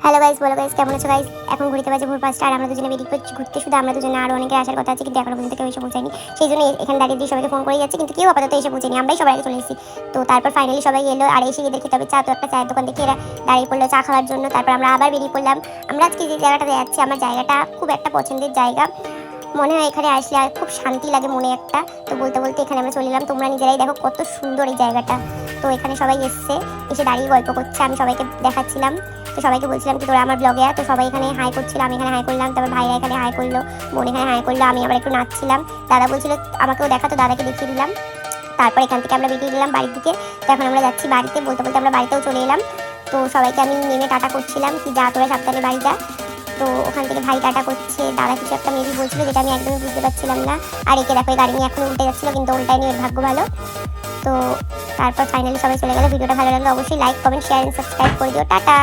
Hello guys, বলো guys কেমন আছো গাইস। এখন ঘুরতে বাজে ভোর 5টা আর আমরা দুজনে বেরিয়ে পড়ছি ঘুরতে। শুধু আমরা দুজনে, আরও অনেকে আসার কথা আছে, কিন্তু এখনো পর্যন্ত কেউ এসে পৌঁছায়নি। সেই জন্য এখানে দাঁড়িয়ে দিয়ে সবাইকে ফোন করে যাচ্ছে, কিন্তু কেউ আপাতত এসে পৌঁছায়নি। আমরাই সবাই আগে চলে এসেছি। তো তারপর ফাইনালি সবাই এলো আর এসে এদের খেতে হবে চা। তো একটা চায়ের দোকান দেখে এরা দাঁড়িয়ে পড়লো চা খাওয়ার জন্য। তারপর আমরা আবার বেরিয়ে পড়লাম। আমরা আজকে যে জায়গাটাতে যাচ্ছি, আমার জায়গাটা খুব একটা পছন্দের জায়গা। মনে হয় এখানে আসলে আর খুব শান্তি লাগে মনে একটা। তো বলতে বলতে এখানে আমরা চলে এলাম। তোমরা নিজেরাই দেখো কত সুন্দর এই জায়গাটা। তো এখানে সবাই এসে দাঁড়িয়ে গল্প করছে, আমি সবাইকে দেখাচ্ছিলাম। তো সবাইকে বলছিলাম কি তোরা আমার ব্লগে। তো সবাই এখানে হাই করছিল, আমি এখানে হাই করলাম, তারপর ভাইরা এখানে হাই করলো, বোন এখানে হাই করলো, আমি আবার একটু নাচছিলাম। দাদা বলছিল আমাকেও দেখা, তো দাদাকে দেখিয়ে দিলাম। তারপর এখান থেকে আমরা বেরিয়ে দিলাম বাড়ির দিকে। তো এখন আমরা যাচ্ছি বাড়িতে। বলতে বলতে আমরা বাড়িতেও চলে এলাম। তো সবাইকে আমি নেমে টাটা করছিলাম কি যা তোরা সাবধানে বাড়ি যা। তো ওখান থেকে ভাই টাটা করছে, দাদা কিছু একটা মেবি বলছিল যেটা আমি একদমই বুঝতে পারছিলাম না। আর একে দেখো গাড়ি নিয়ে এখন উল্টে যাচ্ছিলো, কিন্তু উল্টায়নি, ওর ভাগ্য ভালো। তো তারপর ফাইনালি সবাই চলে গেল। ভিডিওটা ভালো লাগলে অবশ্যই like, comment, share and subscribe করে দিও। টাটা।